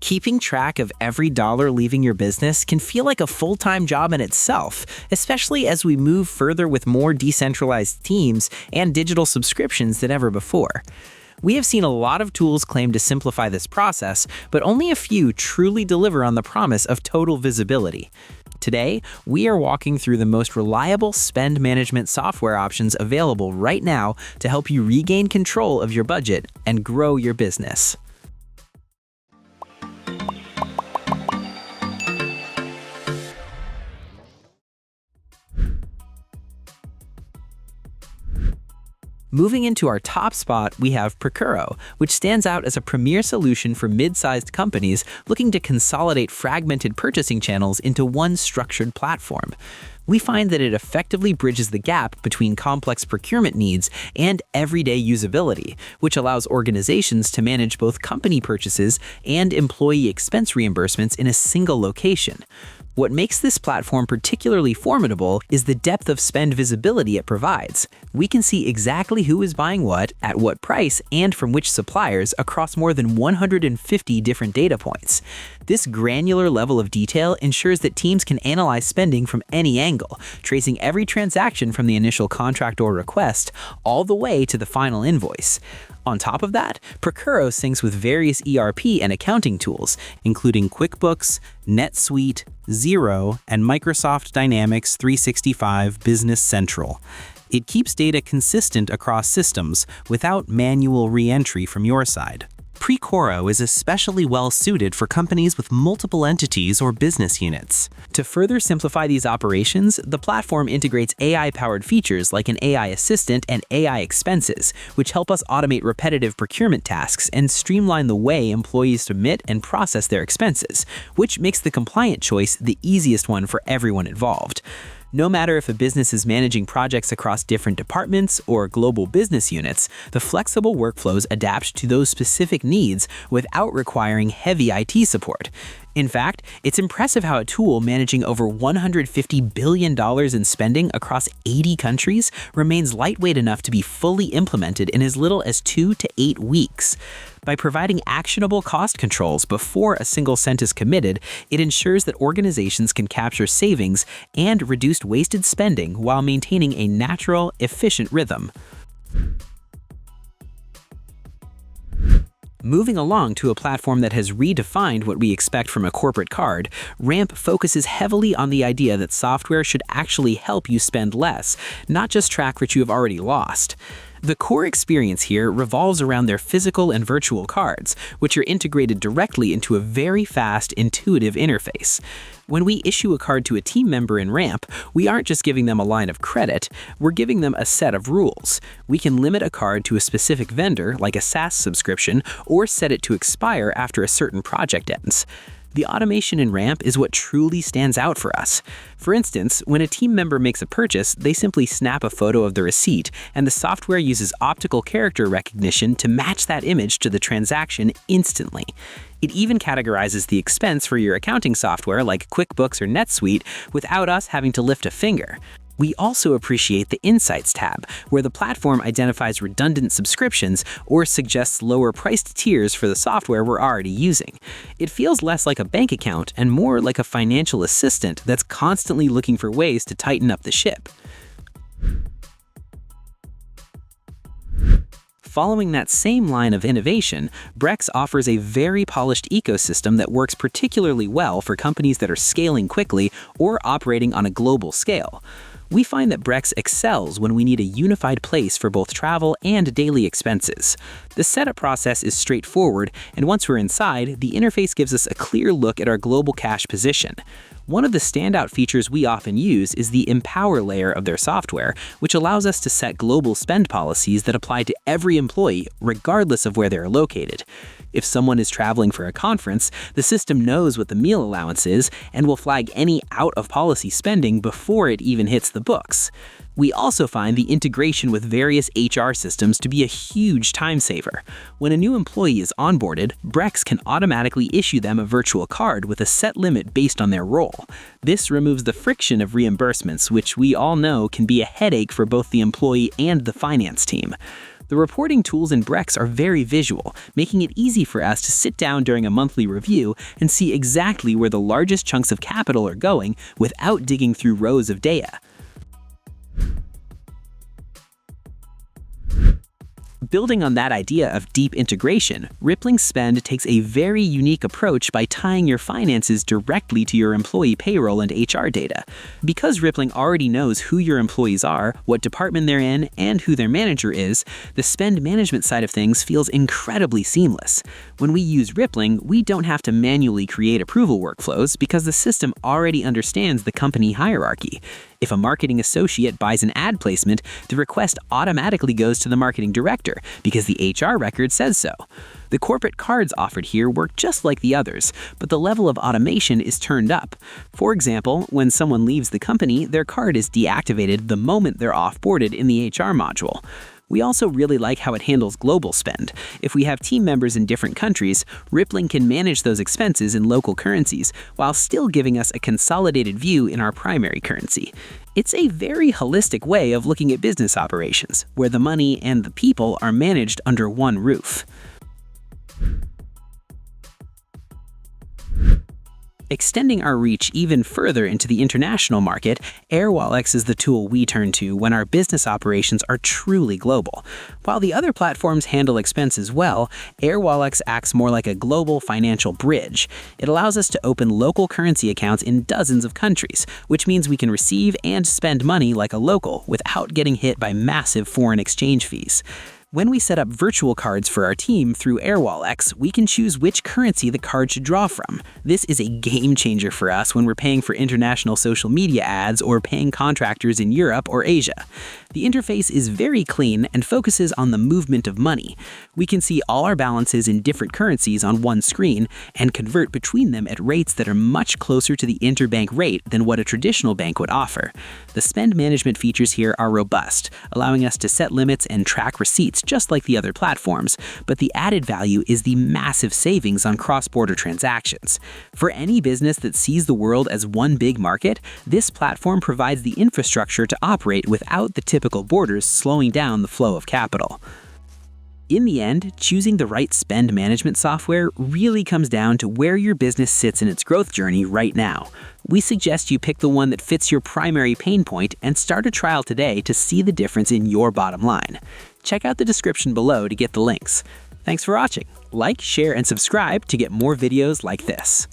Keeping track of every dollar leaving your business can feel like a full-time job in itself, especially as we move further with more decentralized teams and digital subscriptions than ever before. We have seen a lot of tools claim to simplify this process, but only a few truly deliver on the promise of total visibility. Today, we are walking through the most reliable spend management software options available right now to help you regain control of your budget and grow your business. Moving into our top spot, we have Precoro, which stands out as a premier solution for mid-sized companies looking to consolidate fragmented purchasing channels into one structured platform. We find that it effectively bridges the gap between complex procurement needs and everyday usability, which allows organizations to manage both company purchases and employee expense reimbursements in a single location. What makes this platform particularly formidable is the depth of spend visibility it provides. We can see exactly who is buying what, at what price, and from which suppliers across more than 150 different data points. This granular level of detail ensures that teams can analyze spending from any angle, tracing every transaction from the initial contract or request all the way to the final invoice. On top of that, Precoro syncs with various ERP and accounting tools, including QuickBooks, NetSuite, Xero, and Microsoft Dynamics 365 Business Central. It keeps data consistent across systems without manual re-entry from your side. Precoro is especially well-suited for companies with multiple entities or business units. To further simplify these operations, the platform integrates AI-powered features like an AI assistant and AI expenses, which help us automate repetitive procurement tasks and streamline the way employees submit and process their expenses, which makes the compliant choice the easiest one for everyone involved. No matter if a business is managing projects across different departments or global business units, the flexible workflows adapt to those specific needs without requiring heavy IT support. In fact, it's impressive how a tool managing over $150 billion in spending across 80 countries remains lightweight enough to be fully implemented in as little as 2 to 8 weeks. By providing actionable cost controls before a single cent is committed, it ensures that organizations can capture savings and reduce wasted spending while maintaining a natural, efficient rhythm. Moving along to a platform that has redefined what we expect from a corporate card, Ramp focuses heavily on the idea that software should actually help you spend less, not just track what you have already lost. The core experience here revolves around their physical and virtual cards, which are integrated directly into a very fast, intuitive interface. When we issue a card to a team member in Ramp, we aren't just giving them a line of credit, we're giving them a set of rules. We can limit a card to a specific vendor, like a SaaS subscription, or set it to expire after a certain project ends. The automation in Ramp is what truly stands out for us. For instance, when a team member makes a purchase, they simply snap a photo of the receipt, and the software uses optical character recognition to match that image to the transaction instantly. It even categorizes the expense for your accounting software like QuickBooks or NetSuite without us having to lift a finger. We also appreciate the Insights tab, where the platform identifies redundant subscriptions or suggests lower-priced tiers for the software we're already using. It feels less like a bank account and more like a financial assistant that's constantly looking for ways to tighten up the ship. Following that same line of innovation, Brex offers a very polished ecosystem that works particularly well for companies that are scaling quickly or operating on a global scale. We find that Brex excels when we need a unified place for both travel and daily expenses. The setup process is straightforward, and once we're inside, the interface gives us a clear look at our global cash position. One of the standout features we often use is the Empower layer of their software, which allows us to set global spend policies that apply to every employee, regardless of where they're located. If someone is traveling for a conference, the system knows what the meal allowance is and will flag any out-of-policy spending before it even hits the books. We also find the integration with various HR systems to be a huge time saver. When a new employee is onboarded, Brex can automatically issue them a virtual card with a set limit based on their role. This removes the friction of reimbursements, which we all know can be a headache for both the employee and the finance team. The reporting tools in Brex are very visual, making it easy for us to sit down during a monthly review and see exactly where the largest chunks of capital are going without digging through rows of data. Building on that idea of deep integration, Rippling Spend takes a very unique approach by tying your finances directly to your employee payroll and HR data. Because Rippling already knows who your employees are, what department they're in, and who their manager is, the spend management side of things feels incredibly seamless. When we use Rippling, we don't have to manually create approval workflows because the system already understands the company hierarchy. If a marketing associate buys an ad placement, the request automatically goes to the marketing director because the HR record says so. The corporate cards offered here work just like the others, but the level of automation is turned up. For example, when someone leaves the company, their card is deactivated the moment they're off-boarded in the HR module. We also really like how it handles global spend. If we have team members in different countries, Rippling can manage those expenses in local currencies while still giving us a consolidated view in our primary currency. It's a very holistic way of looking at business operations, where the money and the people are managed under one roof. Extending our reach even further into the international market, Airwallex is the tool we turn to when our business operations are truly global. While the other platforms handle expenses well, Airwallex acts more like a global financial bridge. It allows us to open local currency accounts in dozens of countries, which means we can receive and spend money like a local without getting hit by massive foreign exchange fees. When we set up virtual cards for our team through Airwallex, we can choose which currency the card should draw from. This is a game changer for us when we're paying for international social media ads or paying contractors in Europe or Asia. The interface is very clean and focuses on the movement of money. We can see all our balances in different currencies on one screen and convert between them at rates that are much closer to the interbank rate than what a traditional bank would offer. The spend management features here are robust, allowing us to set limits and track receipts just like the other platforms, but the added value is the massive savings on cross-border transactions. For any business that sees the world as one big market, this platform provides the infrastructure to operate without the typical borders slowing down the flow of capital. In the end, choosing the right spend management software really comes down to where your business sits in its growth journey right now. We suggest you pick the one that fits your primary pain point and start a trial today to see the difference in your bottom line. Check out the description below to get the links. Thanks for watching. Like, share, and subscribe to get more videos like this.